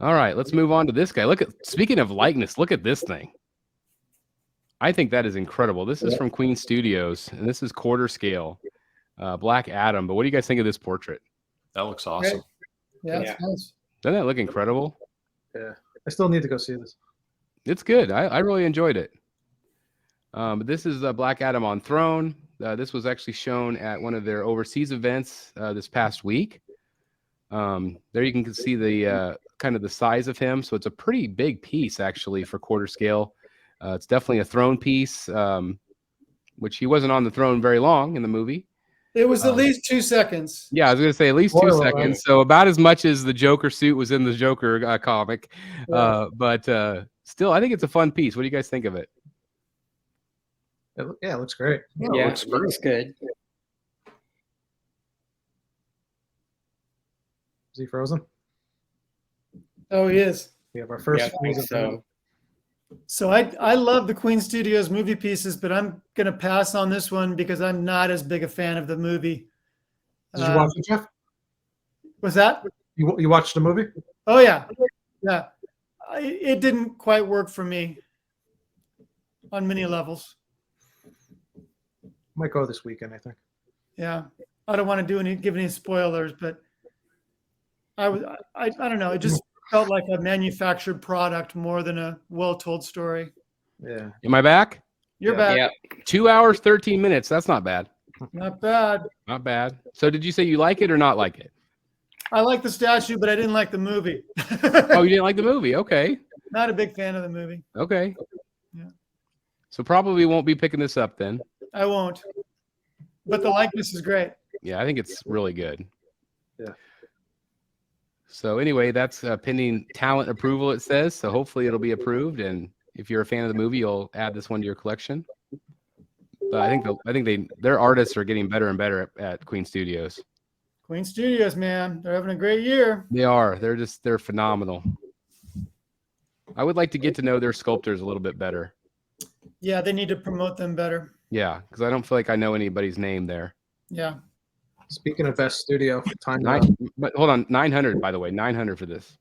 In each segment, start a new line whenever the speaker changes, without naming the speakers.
All right, let's move on to this guy. Speaking of likeness, look at this thing. I think that is incredible. This is from Queen Studios, and this is quarter scale, Black Adam. But what do you guys think of this portrait?
That looks awesome.
Yeah, it's nice.
Doesn't that look incredible?
Yeah, I still need to go see this.
It's good. I really enjoyed it. But this is Black Adam on Throne. This was actually shown at one of their overseas events this past week. There you can see the kind of the size of him. So it's a pretty big piece actually for quarter scale. It's definitely a throne piece, which he wasn't on the throne very long in the movie.
It was at least 2 seconds.
Yeah, I was going to say at least 2 seconds. So about as much as the Joker suit was in the Joker comic. Yeah. But still, I think it's a fun piece. What do you guys think of it?
Yeah, it looks great.
Yeah, it looks good.
Is he frozen?
Oh, he is.
We have our first frozen.
So I love the Queen Studios movie pieces, but I'm going to pass on this one because I'm not as big a fan of the movie.
Did you watch it, Jeff?
Was that?
You watched the movie?
Oh, yeah. Yeah. It didn't quite work for me on many levels.
Might go this weekend, I think.
Yeah. I don't want to give any spoilers, but I don't know. It just felt like a manufactured product more than a well-told story.
Yeah.
Am I back?
You're back.
Yeah.
2 hours, 13 minutes. That's not bad.
Not bad.
Not bad. So did you say you like it or not like it?
I like the statue, but I didn't like the movie.
Oh, you didn't like the movie? Okay.
Not a big fan of the movie.
Okay.
Yeah.
So probably won't be picking this up then.
I won't. But the likeness is great.
Yeah, I think it's really good.
Yeah.
So anyway, that's pending talent approval, it says. So hopefully it'll be approved. And if you're a fan of the movie, you'll add this one to your collection. But I think their artists are getting better and better at Queen Studios.
Queen Studios, man, they're having a great year.
They are. They're phenomenal. I would like to get to know their sculptors a little bit better.
Yeah, they need to promote them better.
Yeah, because I don't feel like I know anybody's name there.
Yeah.
Speaking of best studio,
but hold on, 900 by the way, 900 for this.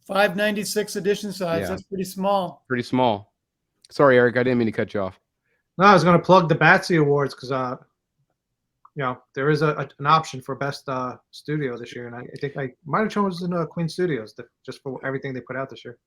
596 edition size.
Yeah.
That's pretty small.
Pretty small. Sorry, Eric, I didn't mean to cut you off.
No, I was going to plug the Batsy Awards because there is an option for best studio this year, and I think I might have chosen Queen Studios just for everything they put out this year.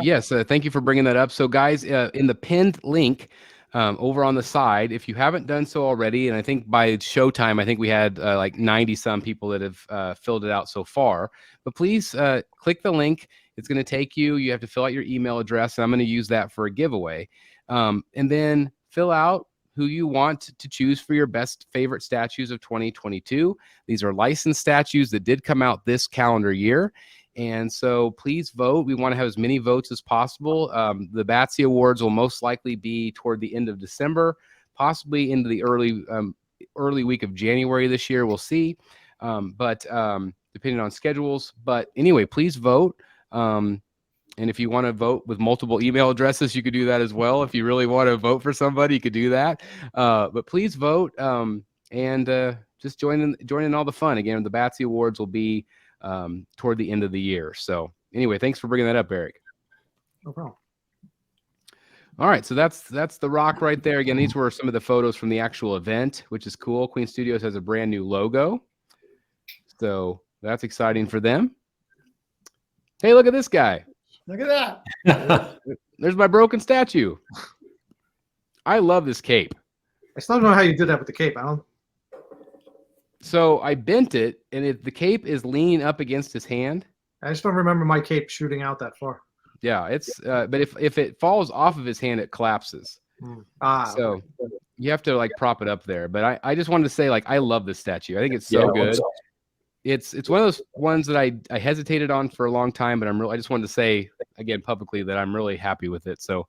Yes, thank you for bringing that up. So, guys, in the pinned link over on the side, if you haven't done so already, and I think by showtime, I think we had like 90-some people that have filled it out so far. But please click the link. It's going to take you. You have to fill out your email address, and I'm going to use that for a giveaway. And then fill out who you want to choose for your best favorite statues of 2022. These are licensed statues that did come out this calendar year. And so please vote. We want to have as many votes as possible. The Batsy Awards will most likely be toward the end of December, possibly into the early week of January this year. We'll see. But depending on schedules. But anyway, please vote. And if you want to vote with multiple email addresses, you could do that as well. If you really want to vote for somebody, you could do that. But please vote and just join in all the fun. Again, the Batsy Awards will be toward the end of the year. So anyway, thanks for bringing that up, Eric.
No problem.
All right, so that's the rock right there. Again, these were some of the photos from the actual event, which is cool. Queen Studios has a brand new logo. So that's exciting for them. Hey, look at this guy.
Look at that.
There's my broken statue. I love this cape.
I still don't know how you did that with the cape.
So I bent it, and the cape is leaning up against his hand.
I just don't remember my cape shooting out that far.
Yeah, it's but if it falls off of his hand, it collapses. So you have to like prop it up there. But I just wanted to say, like, I love this statue. I think it's so good. It's one of those ones that I hesitated on for a long time, but I just wanted to say again publicly that I'm really happy with it. So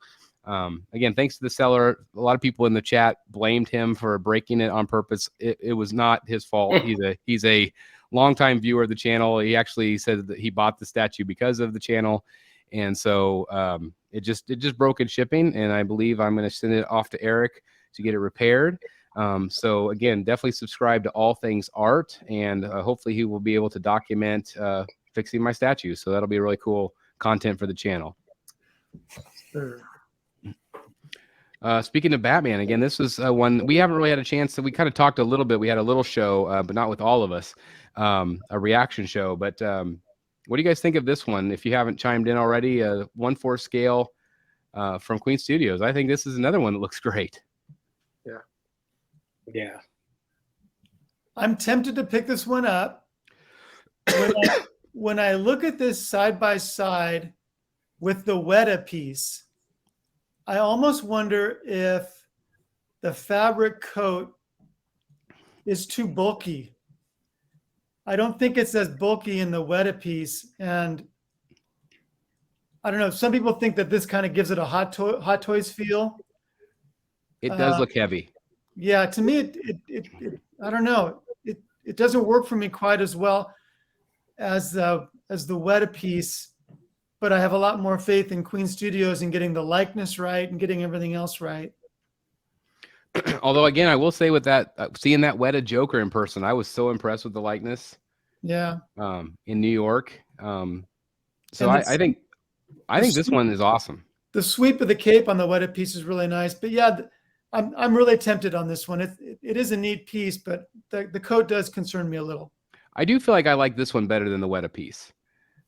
again, thanks to the seller. A lot of people in the chat blamed him for breaking it on purpose. It was not his fault. He's a longtime viewer of the channel. He actually said that he bought the statue because of the channel, and so it just broke in shipping. And I believe I'm going to send it off to Eric to get it repaired. So again, definitely subscribe to All Things Art, and hopefully he will be able to document fixing my statues. So that'll be really cool content for the channel.
Sure.
Speaking of Batman, again, this was one we haven't really had a chance to. We kind of talked a little bit. We had a little show, but not with all of us, a reaction show. But what do you guys think of this one? If you haven't chimed in already, 1/4 scale from Queen Studios. I think this is another one that looks great.
Yeah.
I'm tempted to pick this one up. When I look at this side by side with the Weta piece, I almost wonder if the fabric coat is too bulky. I don't think it's as bulky in the Weta piece. And I don't know. Some people think that this kind of gives it a Hot Toys feel.
It does look heavy.
Yeah, to me, it I don't know. It doesn't work for me quite as well as the Weta piece. But I have a lot more faith in Queen Studios and getting the likeness right and getting everything else right.
Although, again, I will say with that, seeing that Weta Joker in person, I was so impressed with the likeness.
Yeah.
In New York. So I think this one is awesome.
The sweep of the cape on the Weta piece is really nice. But yeah, I'm really tempted on this one. It is a neat piece, but the coat does concern me a little.
I do feel like I like this one better than the Weta piece.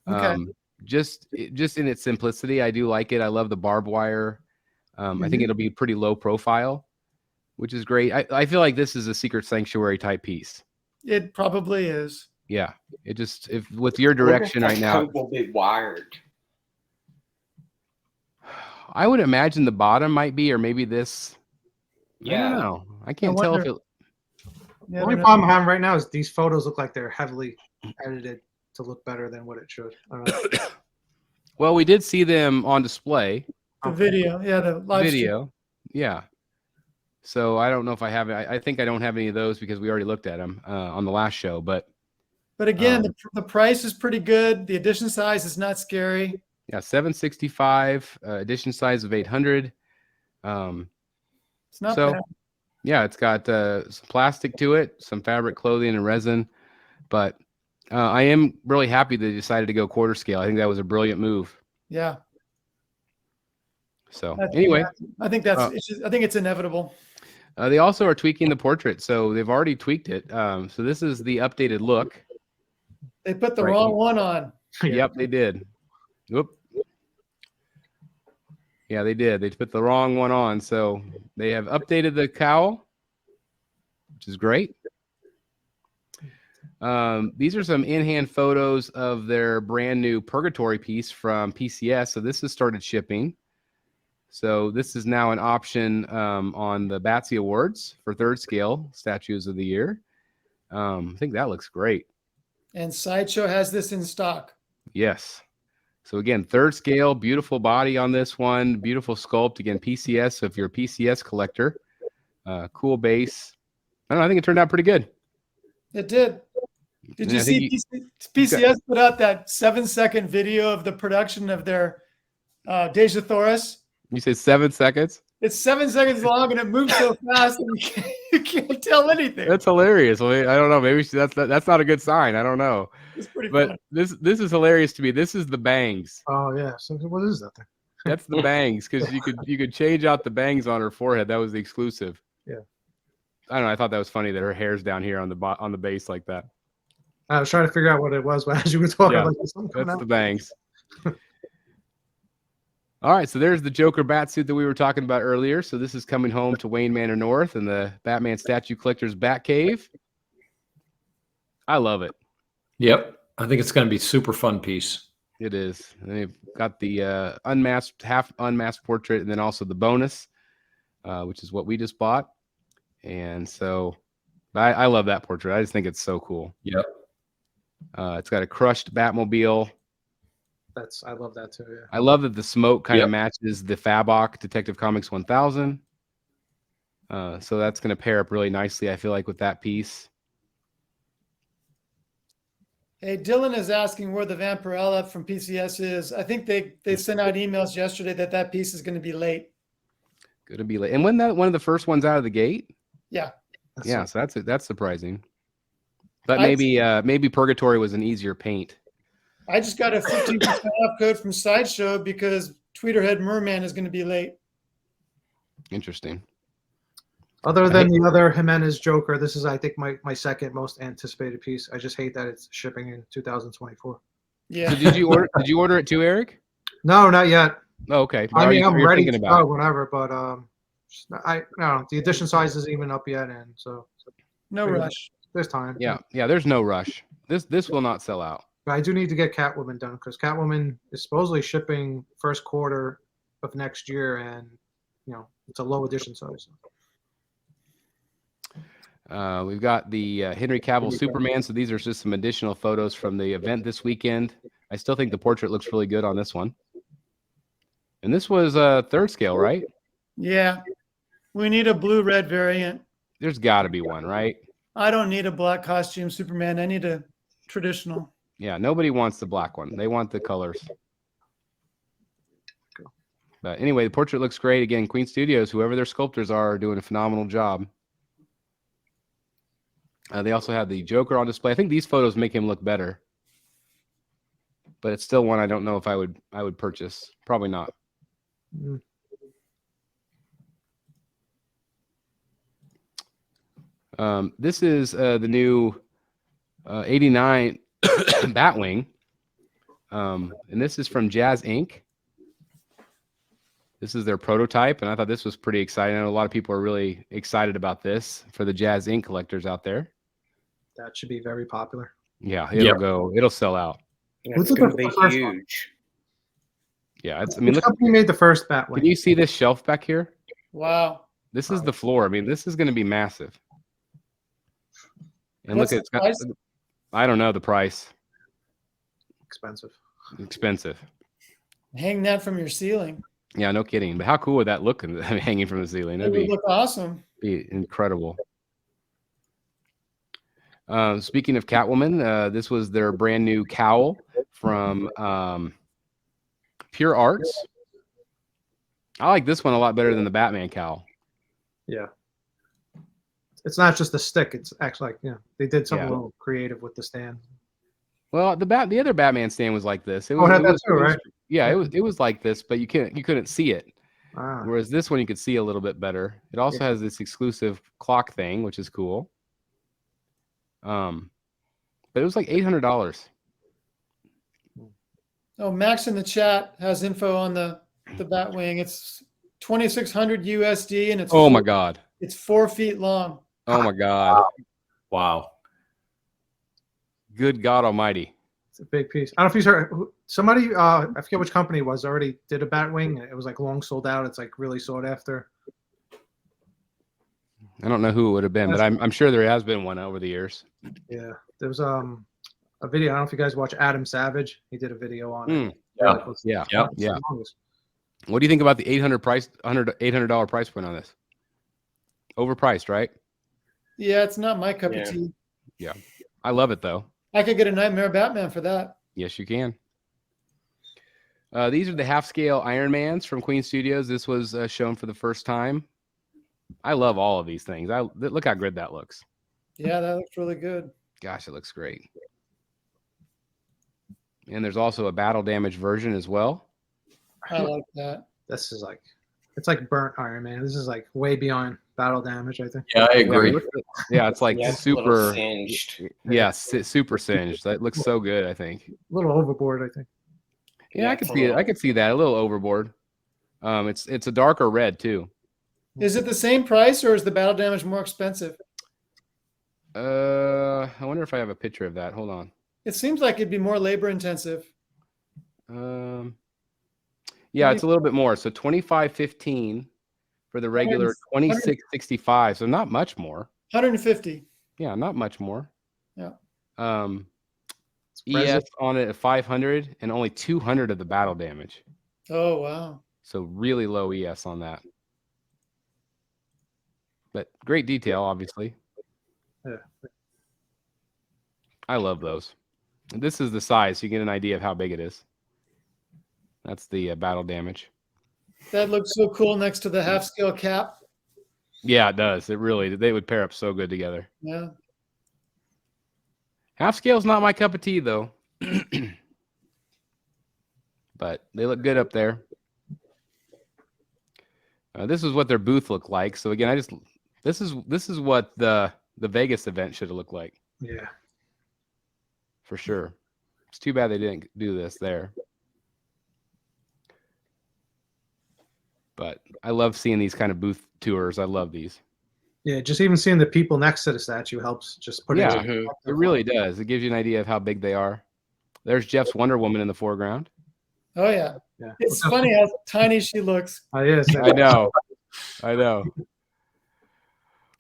Okay.
Just in its simplicity, I do like it. I love the barbed wire. I think it'll be pretty low profile, which is great. I feel like this is a Secret Sanctuary type piece.
It probably is.
Yeah. It just, if with your direction right now,
Coat will be wired.
I would imagine the bottom might be, or maybe this.
Yeah.
I don't know. I can't tell if it.
Yeah,
The only problem I'm having right now is these photos look like they're heavily edited to look better than what it should. I don't know.
Well, we did see them on display.
the video. Yeah, the live
Video. Yeah. So I don't know if I have it. I think I don't have any of those because we already looked at them on the last show. But
again, the price is pretty good. The edition size is not scary.
yeah, 765 edition size of 800.
It's not
So
bad.
yeah, it's got some plastic to it, some fabric, clothing, and resin. But I am really happy they decided to go quarter scale. I think that was a brilliant move.
Yeah.
So anyway,
I think that's. I think it's inevitable.
they also are tweaking the portrait, so they've already tweaked it. So this is the updated look.
They put the
Right.
wrong one on.
Yep, they did. Whoop. Yeah, they did. They put the wrong one on. So they have updated the cowl, which is great. These are some in-hand photos of their brand new Purgatory piece from PCS. So this has started shipping. So this is now an option on the Batsy Awards for 3rd scale statues of the year. I think that looks great.
And Sideshow has this in stock.
Yes. So again, 3rd scale, beautiful body on this one, beautiful sculpt. Again, PCS. So if you're a PCS collector, cool base. I don't know. I think it turned out pretty good.
It did. Did you
I
see
think
PCS put out that 7-second video of the production of their Deja Thoris?
You said 7 seconds?
It's 7 seconds long and it moves so fast and you can't tell anything.
That's hilarious. I don't know. Maybe that's not a good sign. I don't know.
It's pretty
But
fun.
this is hilarious to me. This is the bangs.
Oh yeah. So what is that thing?
That's the bangs because you could change out the bangs on her forehead. That was the exclusive.
Yeah.
I don't know. I thought that was funny that her hair's down here on the base like that.
I was trying to figure out what it was, but as you were talking,
Yeah,
I was like, "Is something coming
That's
out?"
the bangs. All right, so there's the Joker bat suit that we were talking about earlier. So this is coming home to Wayne Manor North and the Batman Statue Collector's Bat Cave. I love it.
Yep. I think it's going to be super fun piece.
It is. And they've got the unmasked, half unmasked portrait, and then also the bonus, which is what we just bought. And so I love that portrait. I just think it's so cool.
Yep.
It's got a crushed Batmobile.
I love that too. Yeah.
I love that the smoke kind
Yep.
of matches the Fabok Detective Comics 1000. So that's going to pair up really nicely, I feel like, with that piece.
Hey, Dylan is asking where the Vampirella from PCS is. I think they sent out emails yesterday that piece is going to be late.
Going to be late. And when that one of the first ones out of the gate?
Yeah.
Yeah, so that's surprising. But maybe Purgatory was an easier paint.
I just got a 15% off code from Sideshow because Tweeterhead Merman is going to be late.
Interesting.
Other than the other Jimenez Joker, this is, I think, my second most anticipated piece. I just hate that it's shipping in 2024.
Yeah.
So did you order it too, Eric?
No, not yet.
Oh, okay.
I mean, I'm
You're
ready
thinking
to
about
go whenever, but I no, the edition size isn't even up yet, and so
No rush.
there's time.
Yeah. There's no rush. This will not sell out.
But I do need to get Catwoman done because Catwoman is supposedly shipping first quarter of next year, and it's a low edition size.
We've got the Henry Cavill Superman. So these are just some additional photos from the event this weekend. I still think the portrait looks really good on this one. And this was third scale, right?
Yeah. We need a blue-red variant.
There's got to be one, right?
I don't need a black costume Superman. I need a traditional.
Yeah, nobody wants the black one. They want the colors. But anyway, the portrait looks great. Again, Queen Studios, whoever their sculptors are doing a phenomenal job. They also have the Joker on display. I think these photos make him look better. But it's still one I don't know if I would purchase. Probably not. This is the new 89 Batwing. And this is from Jazz Inc. This is their prototype, and I thought this was pretty exciting. I know a lot of people are really excited about this for the Jazz Inc. collectors out there.
That should be very popular.
Yeah, it'll sell out.
It's going to be huge.
Yeah,
Which company made the first Batwing?
Can you see this shelf back here?
Wow.
This is the floor. I mean, this is going to be massive. And
What's
look,
the price?
I don't know the price.
Expensive.
Hang that from your ceiling.
Yeah, no kidding. But how cool would that look hanging from the ceiling?
It would look awesome.
Be incredible. Speaking of Catwoman, this was their brand new cowl from Pure Arts. I like this one a lot better than the Batman cowl.
Yeah. It's not just a stick. It's actually like, they did something a little creative with the stand.
Well, the other Batman stand was like this. It was,
had that too, right?
Yeah, it was like this, but you couldn't see it.
Ah.
Whereas this one you could see a little bit better. It also has this exclusive clock thing, which is cool. But it was like $800.
Oh, Max in the chat has info on the Batwing. It's 2,600 USD, and it's
My God.
It's 4 feet long.
Oh my God.
Wow.
Good God Almighty.
It's a big piece. I don't know if you heard somebody, I forget which company it was, already did a Batwing. It was like long sold out. It's like really sought after.
I don't know who it would have been, but I'm sure there has been one over the years.
Yeah. There was a video. I don't know if you guys watch Adam Savage. He did a video on it.
Yeah. What do you think about the $800 price point on this? Overpriced, right?
Yeah, it's not my cup of tea.
Yeah. I love it though.
I could get a Nightmare Batman for that.
Yes, you can. These are the half-scale Iron Mans from Queen Studios. This was shown for the first time. I love all of these things. Look how good that looks.
Yeah, that looks really good.
Gosh, it looks great. And there's also a battle damage version as well.
I like that.
This is like, it's like burnt Iron Man. This is like way beyond battle damage, I think.
Yeah, I agree.
Yeah, it's like
It's a
super
little singed.
Yes, super singed. That looks so good, I think.
A little overboard, I think.
Yeah, I could see it. I could see that. A little overboard. It's a darker red too.
Is it the same price, or is the battle damage more expensive?
I wonder if I have a picture of that. Hold on.
It seems like it'd be more labor intensive.
Yeah, it's a little bit more. So $25.15 for the regular, $26.65. So not much more.
150.
Yeah, not much more.
Yeah.
ES on it at 500 and only 200 of the battle damage.
Oh wow.
So really low ES on that. But great detail, obviously.
Yeah.
I love those. And this is the size, so you get an idea of how big it is. That's the battle damage.
That looks so cool next to the half scale cap.
Yeah, it does. It really, they would pair up so good together.
Yeah.
Half scale is not my cup of tea, though. but they look good up there. This is what their booth looked like. So again, this is what the Vegas event should have looked like.
Yeah.
For sure. It's too bad they didn't do this there. But I love seeing these kind of booth tours. I love these.
Yeah, just even seeing the people next to the statue helps just put
Yeah,
it.
it really does. It gives you an idea of how big they are. There's Jeff's Wonder Woman in the foreground.
Oh yeah.
Yeah.
It's funny how tiny she looks.
Oh, yes.
I know. I know.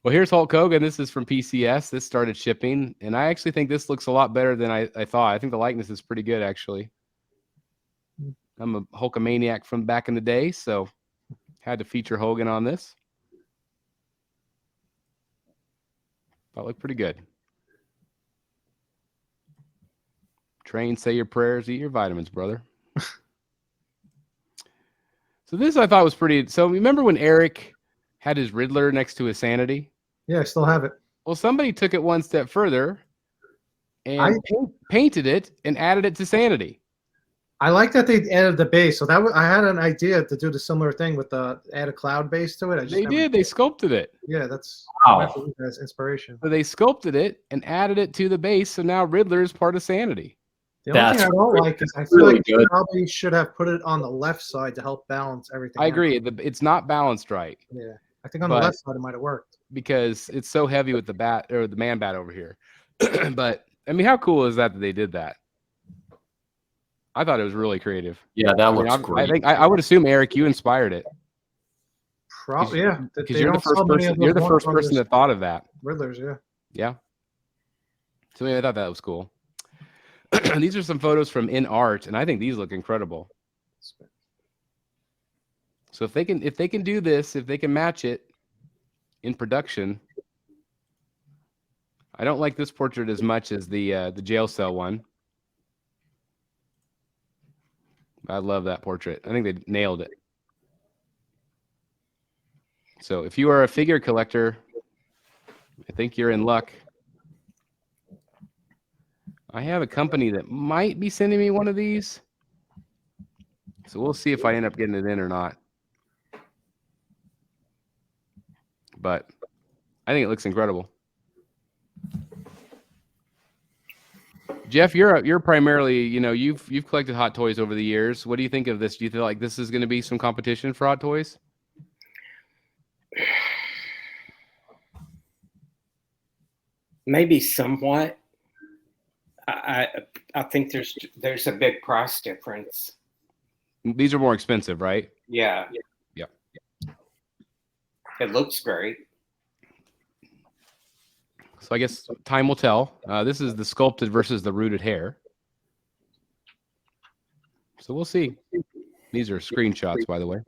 Well, here's Hulk Hogan. This is from PCS. This started shipping, and I actually think this looks a lot better than I thought. I think the likeness is pretty good, actually. I'm a Hulkamaniac from back in the day, so had to feature Hogan on this. That looked pretty good. Train, say your prayers, eat your vitamins, brother. So this I thought was pretty. So remember when Eric had his Riddler next to his Sanity?
Yeah, I still have it.
Well, somebody took it one step further and painted it and added it to Sanity.
I like that they added the base. So that I had an idea to do the similar thing with the add a cloud base to it.
They did. They sculpted it.
Yeah, that's that's inspiration.
So they sculpted it and added it to the base. So now Riddler is part of Sanity.
The only thing I don't like is I feel like you probably should have put it on the left side to help balance everything.
I agree. It's not balanced right.
Yeah, I think on the left side it might have worked
because it's so heavy with the bat or the man bat over here. But I mean, how cool is that they did that? I thought it was really creative.
Yeah, that looks great.
I think I would assume, Eric, you inspired it.
Probably, yeah.
Because you're the first person. You're the first person that thought of that.
Riddlers, yeah.
Yeah. So anyway, I thought that was cool. These are some photos from InArt, and I think these look incredible. So if they can do this, if they can match it in production, I don't like this portrait as much as the jail cell one. I love that portrait. I think they nailed it. So if you are a figure collector, I think you're in luck. I have a company that might be sending me one of these. So we'll see if I end up getting it in or not. But I think it looks incredible. Jeff, you're primarily, you've collected Hot Toys over the years. What do you think of this? Do you feel like this is going to be some competition for Hot Toys?
Maybe somewhat. I think there's a big price difference.
These are more expensive, right?
Yeah.
Yeah.
It looks great.
So I guess time will tell. This is the sculpted versus the rooted hair. So we'll see. These are screenshots, by the way.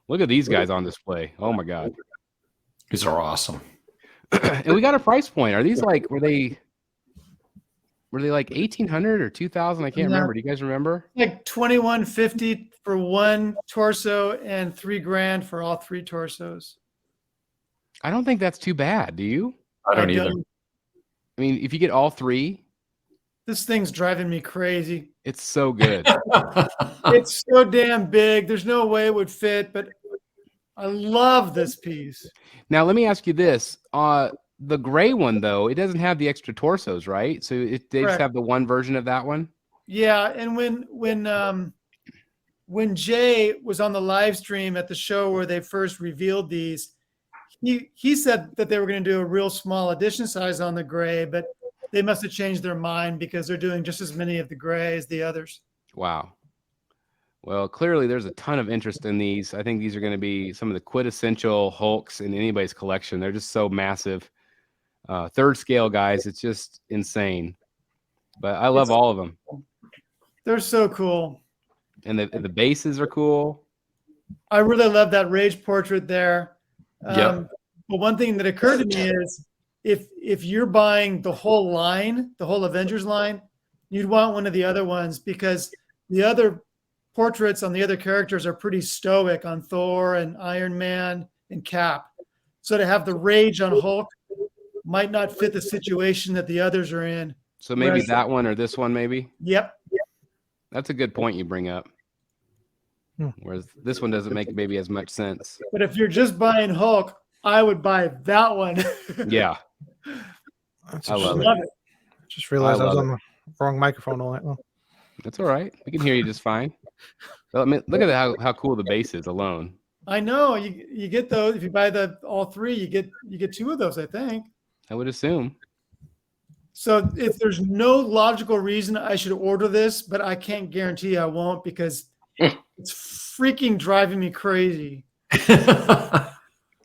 Look at these guys on display. Oh my God.
These are awesome.
And we got a price point. Are these like, were they like 1,800 or 2,000? I can't remember. Do you guys remember?
Like $2,150 for one torso and $3,000 for all three torsos.
I don't think that's too bad. Do you?
I don't either.
I mean, if you get all three,
this thing's driving me crazy.
It's so good.
It's so damn big. There's no way it would fit, but I love this piece.
Now, let me ask you this. The gray one, though, it doesn't have the extra torsos, right? So they just have the one version of that one?
Yeah, and when Jay was on the live stream at the show where they first revealed these, he said that they were going to do a real small edition size on the gray, but they must have changed their mind because they're doing just as many of the gray as the others.
Wow. Well, clearly there's a ton of interest in these. I think these are going to be some of the quintessential Hulks in anybody's collection. They're just so massive. Third scale, guys. It's just insane. But I love all of them.
They're so cool.
And the bases are cool.
I really love that Rage portrait there.
Yep.
But one thing that occurred to me is if you're buying the whole line, the whole Avengers line, you'd want one of the other ones because the other portraits on the other characters are pretty stoic on Thor and Iron Man and Cap. So to have the Rage on Hulk might not fit the situation that the others are in.
So maybe that one or this one, maybe?
Yep.
That's a good point you bring up.
Hmm.
Whereas this one doesn't make maybe as much sense.
But if you're just buying Hulk, I would buy that one.
Yeah,
That's
I love
Love
it.
it.
Just realized I was
love
on the wrong microphone all night long.
That's all right. We can hear you just fine. Well, I mean, look at how cool the base is alone.
I know you get those if you buy all three. You get two of those, I think.
I would assume.
So if there's no logical reason I should order this, but I can't guarantee I won't because it's freaking driving me crazy.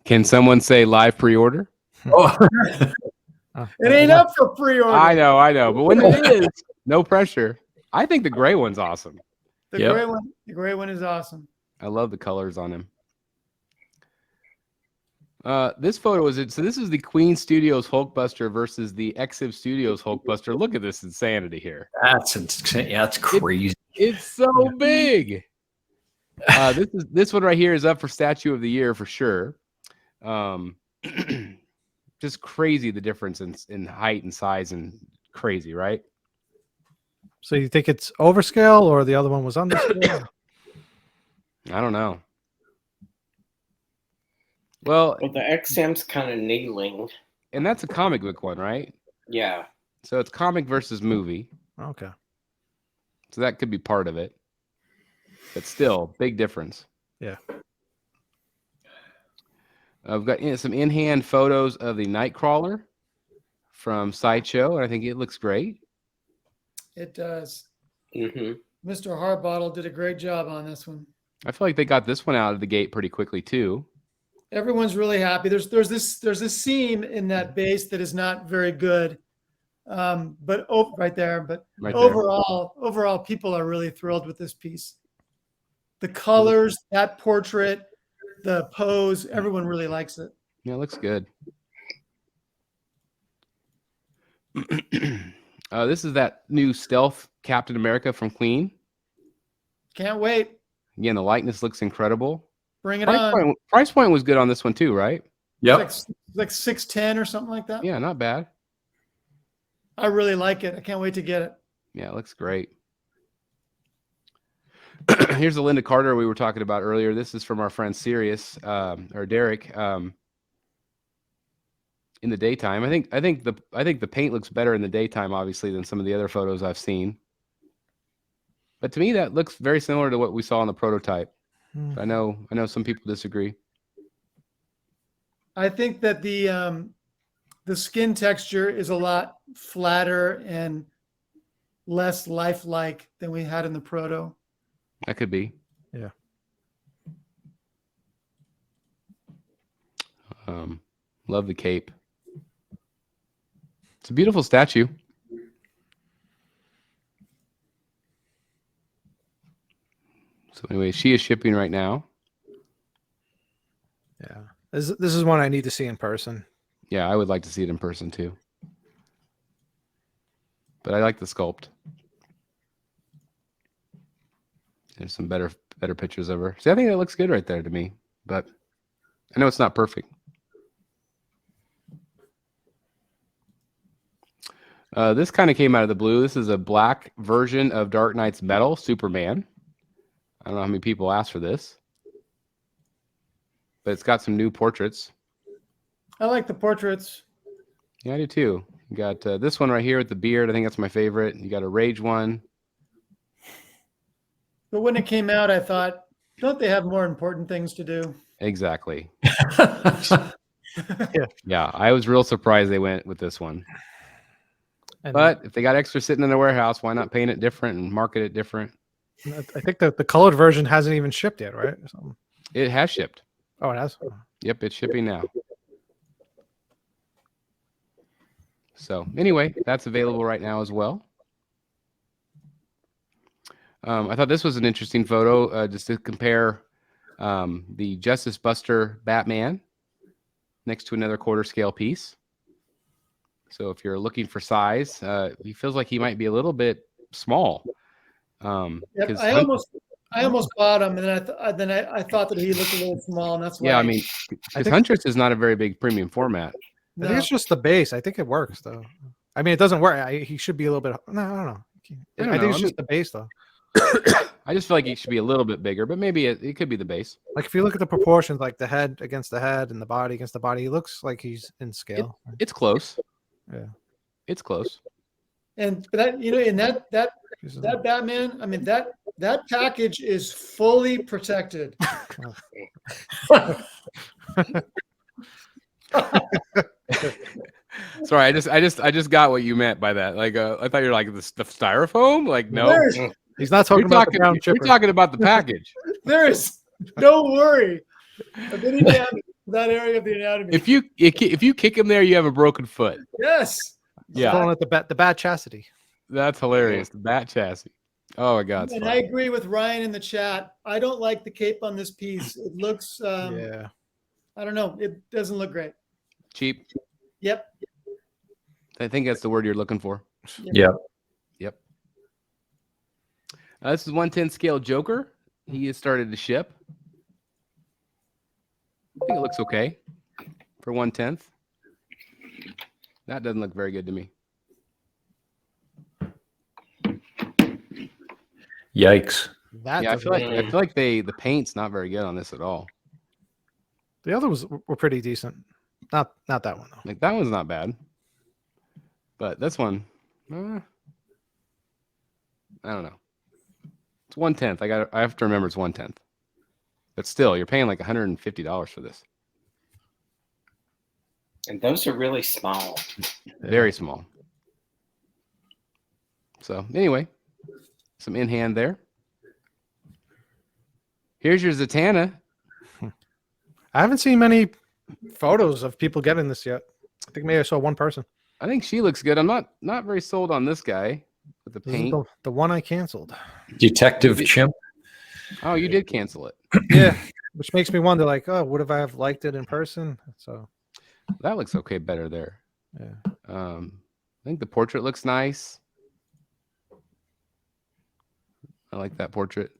Can someone say live pre-order?
Oh,
It ain't up for pre-order.
I know. But when it is, no pressure. I think the gray one's awesome.
The
Yep.
gray one is awesome.
I love the colors on him. This photo is it. So this is the Queen Studios Hulkbuster versus the Exib Studios Hulkbuster. Look at this insanity here.
that's insane. Yeah, that's crazy.
It's so big. This one right here is up for Statue of the Year for sure. Just crazy the difference in height and size and crazy, right?
So you think it's overscale or the other one was underscale?
I don't know. Well,
Well, the XM's kind of kneeling.
and that's a comic book one, right?
Yeah.
So it's comic versus movie.
Okay.
So that could be part of it. But still, big difference.
Yeah.
I've got some in-hand photos of the Nightcrawler from Sideshow, and I think it looks great.
It does.
hmm
Mr. Harbottle did a great job on this one.
I feel like they got this one out of the gate pretty quickly too.
Everyone's really happy. There's this seam in that base that is not very good, but right there. But
Right there.
overall, people are really thrilled with this piece. The colors, that portrait, the pose, everyone really likes it.
Yeah, it looks good. This is that new stealth Captain America from Queen.
Can't wait.
Again, the likeness looks incredible.
Bring it on.
Price point was good on this one too, right?
Yep.
Like 610 or something like that.
Yeah, not bad.
I really like it. I can't wait to get it.
Yeah, it looks great. Here's the Linda Carter we were talking about earlier. This is from our friend Sirius or Derek. In the daytime, I think the paint looks better in the daytime, obviously, than some of the other photos I've seen. But to me, that looks very similar to what we saw in the prototype. I know some people disagree.
I think that the skin texture is a lot flatter and less lifelike than we had in the proto.
That could be.
Yeah.
Love the cape. It's a beautiful statue. So anyway, she is shipping right now.
Yeah. This is one I need to see in person.
Yeah, I would like to see it in person too. But I like the sculpt. There's some better pictures of her. See, I think that looks good right there to me. But I know it's not perfect. This kind of came out of the blue. This is a black version of Dark Knight's Metal, Superman. I don't know how many people asked for this. But it's got some new portraits.
I like the portraits.
Yeah, I do too. You got this one right here with the beard. I think that's my favorite. You got a Rage one.
But when it came out, I thought, don't they have more important things to do?
Exactly. Yeah, I was real surprised they went with this one.
And
But if they got extra sitting in their warehouse, why not paint it different and market it different?
I think the colored version hasn't even shipped yet, right? Or something.
It has shipped.
Oh, it has.
Yep, it's shipping now. So anyway, that's available right now as well. I thought this was an interesting photo just to compare the Justice Buster Batman next to another quarter scale piece. So if you're looking for size, he feels like he might be a little bit small.
Yep,
'Cause
I almost bought him, and then I thought that he looked a little small, and that's why.
yeah, I mean, because Huntress is not a very big premium format.
I think it's just the base. I think it works though. I mean, it doesn't work. He should be a little bit. No, I don't know.
I don't
I think
know.
it's
I
just the base though.
I just feel like it should be a little bit bigger, but maybe it could be the base.
Like if you look at the proportions, like the head against the head and the body against the body, he looks like he's in scale.
It's close.
Yeah.
It's close.
And that, you know, and that Batman, I mean, that package is fully protected.
Sorry, I just got what you meant by that. Like, I thought you were like the styrofoam. Like, no,
He's not talking about the brown
you're
chipper.
talking about the package.
There is no worry of any damage to that area of the anatomy.
If you kick him there, you have a broken foot.
Yes.
Yeah,
Calling it the bat chastity.
that's hilarious. The bat chassis. Oh my God. it's
And
fun.
I agree with Ryan in the chat. I don't like the cape on this piece. It looks,
Yeah.
I don't know. It doesn't look great.
Cheap.
Yep.
I think that's the word you're looking for.
Yeah.
Yep. This is 1/10 scale Joker. He has started to ship. I think it looks okay for 1/10. That doesn't look very good to me.
Yikes.
That
Yeah, I
doesn't
feel like the paint's not very good on this at all.
the others were pretty decent. Not that one though.
Like that one's not bad, but this one, I don't know. It's 1/10. I have to remember it's 1/10. But still, you're paying like $150 for this.
And those are really small.
Very small. So anyway, some in hand there. Here's your Zatanna.
I haven't seen many photos of people getting this yet. I think maybe I saw one person.
I think she looks good. I'm not very sold on this guy with the
This is
paint.
the one I canceled.
Detective Chimp.
Oh, you did cancel it.
Yeah, which makes me wonder, like, oh, would I have liked it in person? So
That looks okay better there.
yeah,
I think the portrait looks nice. I like that portrait.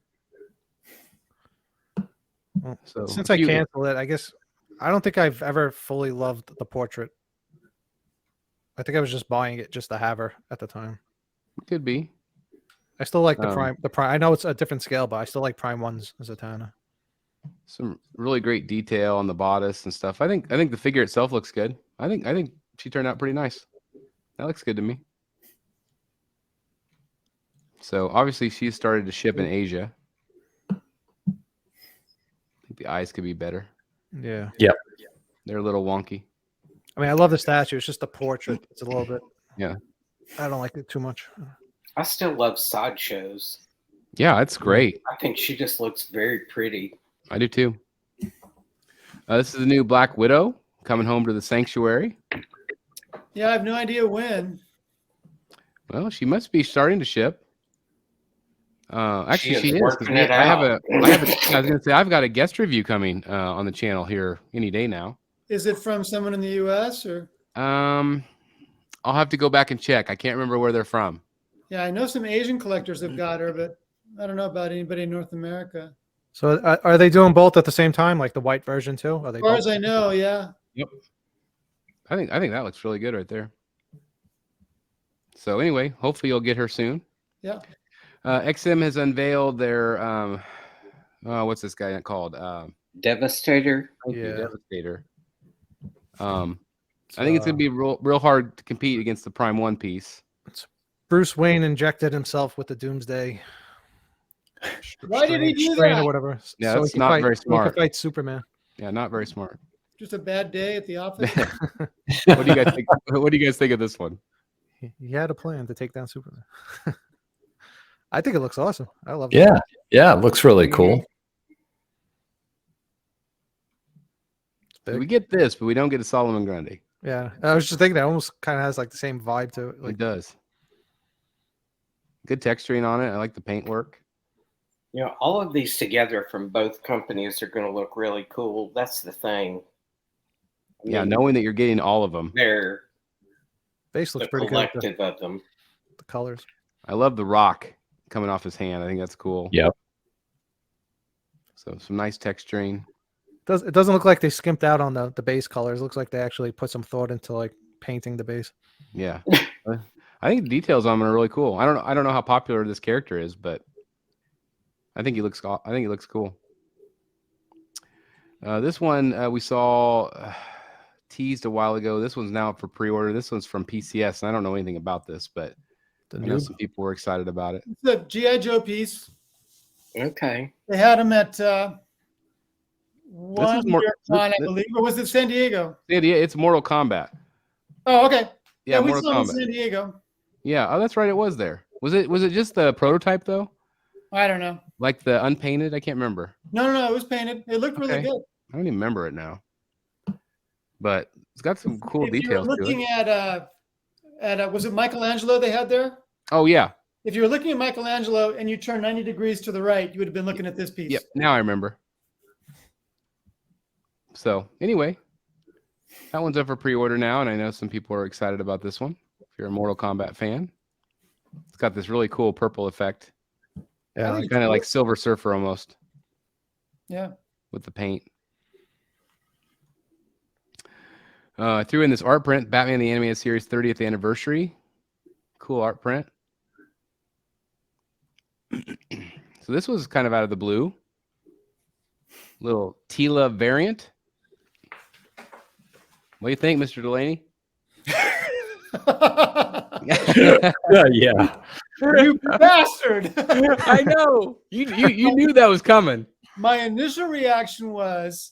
Well,
So
since I canceled it, I guess I don't think I've ever fully loved the portrait. I think I was just buying it just to have her at the time.
could be.
I still like the prime. The prime. I know it's a different scale, but I still like Prime One's Zatanna.
Some really great detail on the bodice and stuff. I think the figure itself looks good. I think she turned out pretty nice. That looks good to me. So obviously she started to ship in Asia. I think the eyes could be better.
Yeah.
They're a little wonky.
I mean, I love the statue. It's just the portrait. It's a little bit.
Yeah.
I don't like it too much.
I still love Sideshows.
Yeah, it's great.
I think she just looks very pretty.
I do too. This is the new Black Widow coming home to the Sanctuary.
Yeah, I have no idea when.
Well, she must be starting to ship. Actually, she is. 'Cause
working it
I
out.
was gonna say I've got a guest review coming on the channel here any day now.
Is it from someone in the U.S. or?
I'll have to go back and check. I can't remember where they're from.
Yeah, I know some Asian collectors have got her, but I don't know about anybody in North America.
So are they doing both at the same time, like the white version too? Are they
As far
both?
as I know, yeah.
Yep. I think that looks really good right there. So anyway, hopefully you'll get her soon.
Yeah.
XM has unveiled their what's this guy called?
Devastator.
Thank you,
Yeah.
Devastator. I think it's gonna be real hard to compete against the Prime One piece.
Bruce Wayne injected himself with the Doomsday.
Why did he do
strain
that?
or whatever?
Yeah,
so
that's
he can
not
fight,
very
so he
smart.
can fight Superman.
Yeah, not very smart.
Just a bad day at the office.
What do you guys think? What do you guys think of this one?
He had a plan to take down Superman. I think it looks awesome. I love it.
Yeah. Yeah. It looks really cool.
We get this, but we don't get a Solomon Grundy.
Yeah, I was just thinking that almost kind of has like the same vibe to it. Like,
It does. Good texturing on it. I like the paint work.
You know, all of these together from both companies are going to look really cool. That's the thing. I
Yeah,
mean,
knowing that you're getting all of them.
they're
base
the
looks pretty good.
collective of them.
The colors.
I love the rock coming off his hand. I think that's cool.
Yep.
So some nice texturing.
It doesn't look like they skimped out on the base colors. It looks like they actually put some thought into like painting the base.
Yeah. I think the details on them are really cool. I don't know how popular this character is, but I think he looks cool. This one we saw teased a while ago. This one's now up for pre-order. This one's from PCS. And I don't know anything about this, but I know some people were excited about it.
It's a G.I. Joe piece.
Okay.
They had them at one Con, I believe. Or was it San Diego?
It's Mortal Kombat.
Oh, okay.
Yeah,
we
Mortal
saw them in
Kombat.
San Diego.
Yeah, oh, that's right. It was there. Was it just the prototype though?
I don't know.
Like the unpainted? I can't remember.
No. It was painted. It looked really good.
I don't even remember it now. But it's got some cool
If
details.
you were looking at was it Michelangelo they had there?
Oh yeah.
If you were looking at Michelangelo and you turn 90 degrees to the right, you would have been looking at this piece.
Yep. Now I remember. So anyway, that one's up for pre-order now, and I know some people are excited about this one. If you're a Mortal Kombat fan, it's got this really cool purple effect.
Yeah,
Kind of like Silver Surfer almost.
Yeah.
With the paint. I threw in this art print, Batman the Animated Series 30th anniversary. Cool art print. So this was kind of out of the blue. Little Tila variant. What do you think, Mr. Delaney?
Yeah.
You bastard.
I know. You knew that was coming.
My initial reaction was,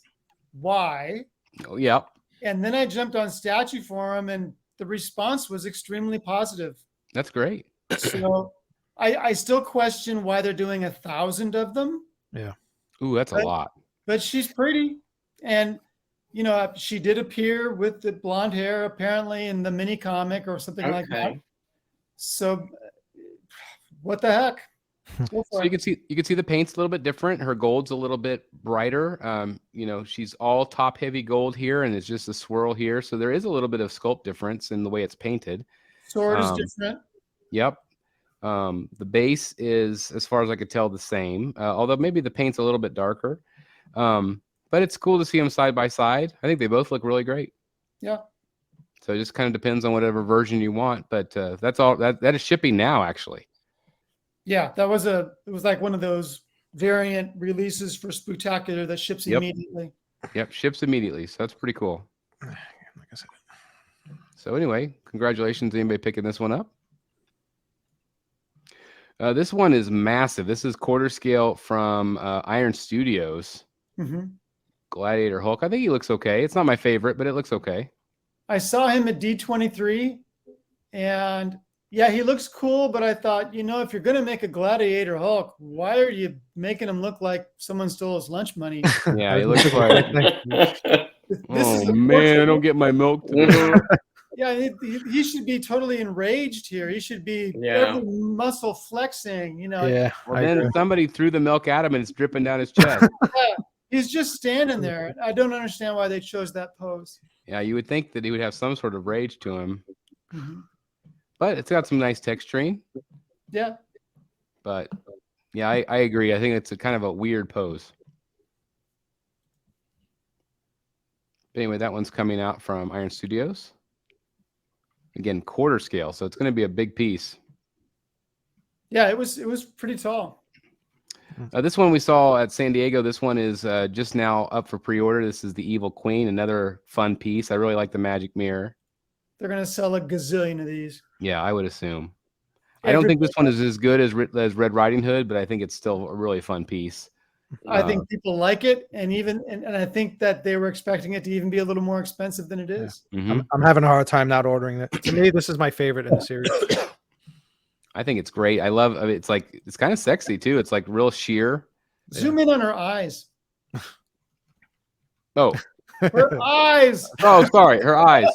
why?
Oh, yeah.
And then I jumped on Statue Forum, and the response was extremely positive.
That's great.
So I still question why they're doing 1,000 of them.
Yeah.
Ooh, that's a lot.
But she's pretty. And, you know, she did appear with the blonde hair, apparently, in the mini comic or something like that. So what the heck?
So you can see the paint's a little bit different. Her gold's a little bit brighter. You know, she's all top heavy gold here, and it's just a swirl here. So there is a little bit of sculpt difference in the way it's painted.
Sword is different.
Yep. The base is, as far as I could tell, the same. Although maybe the paint's a little bit darker. But it's cool to see them side by side. I think they both look really great.
Yeah.
So it just kind of depends on whatever version you want. But that's all. That is shipping now, actually.
Yeah, it was like one of those variant releases for Spooktacular that ships immediately.
Yep, ships immediately. So that's pretty cool.
Like I said.
So anyway, congratulations to anybody picking this one up. This one is massive. This is quarter scale from Iron Studios.
Mm-hmm.
Gladiator Hulk. I think he looks okay. It's not my favorite, but it looks okay.
I saw him at D23, and yeah, he looks cool, but I thought, you know, if you're going to make a Gladiator Hulk, why are you making him look like someone stole his lunch money?
Yeah, he looks like, oh man, I don't get my milk today.
Yeah, he should be totally enraged here. He should be every muscle flexing, you know.
Yeah.
Well, then somebody threw the milk at him and it's dripping down his chest.
Yeah, he's just standing there. I don't understand why they chose that pose.
Yeah, you would think that he would have some sort of rage to him.
Mm-hmm.
But it's got some nice texturing.
Yeah.
But yeah, I agree. I think it's a kind of a weird pose. But anyway, that one's coming out from Iron Studios. Again, quarter scale, so it's going to be a big piece.
Yeah, it was pretty tall.
This one we saw at San Diego. This one is just now up for pre-order. This is the Evil Queen, another fun piece. I really like the magic mirror.
They're going to sell a gazillion of these.
Yeah, I would assume. I don't think this one is as good as Red Riding Hood, but I think it's still a really fun piece.
I think people like it, and I think that they were expecting it to even be a little more expensive than it is.
Yeah. Mm-hmm.
I'm having a hard time not ordering it. To me, this is my favorite in the series.
I think it's great. I love it. It's like, it's kind of sexy too. It's like real sheer.
Zoom in on her eyes.
Oh,
her eyes.
Oh, sorry, her eyes.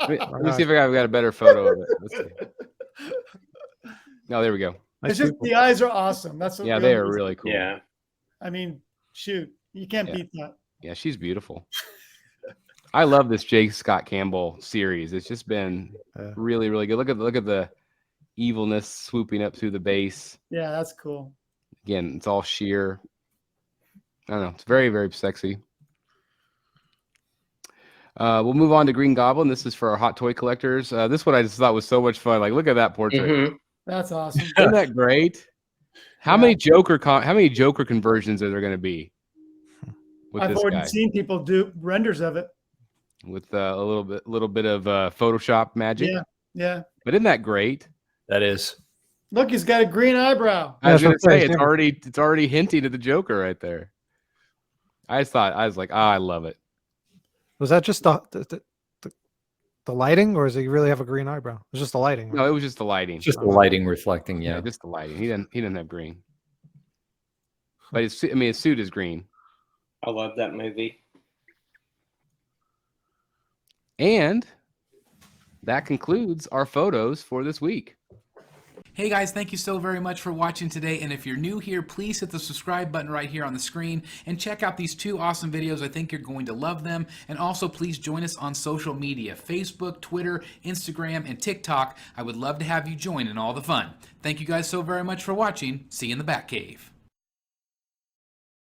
Let me see if I've got a better photo of it. Let's see. No, there we go.
It's just the eyes are awesome. That's what
they are really cool.
Yeah.
I mean, shoot, you can't beat that.
Yeah, she's beautiful. I love this J. Scott Campbell series. It's just been really, really good. Look at the evilness swooping up through the base.
Yeah, that's cool.
Again, it's all sheer. I don't know. It's very, very sexy. We'll move on to Green Goblin. This is for our hot toy collectors. This one I just thought was so much fun. Like, look at that portrait.
Mm-hmm.
That's awesome.
Isn't that great? How many Joker conversions are there going to be with
I've
this
already
guy?
seen people do renders of it.
With a little bit of Photoshop magic.
Yeah, yeah.
But isn't that great?
That is.
Look, he's got a green eyebrow.
I was
Yeah,
going to
that's what I'm
say
saying.
it's already hinting at the Joker right there. I was like, I love it.
Was that just the lighting, or does he really have a green eyebrow? It was just the lighting. Right?
No, it was just the lighting.
Just the lighting reflecting,
Yeah,
yeah.
just the lighting. He didn't have green. But his suit is green.
I love that movie.
And that concludes our photos for this week.
Hey guys, thank you so very much for watching today, and if you're new here, please hit the subscribe button right here on the screen and check out these 2 awesome videos. I think you're going to love them. And also please join us on social media, Facebook, Twitter, Instagram, and TikTok. I would love to have you join in all the fun. Thank you guys so very much for watching. See you in the Batcave.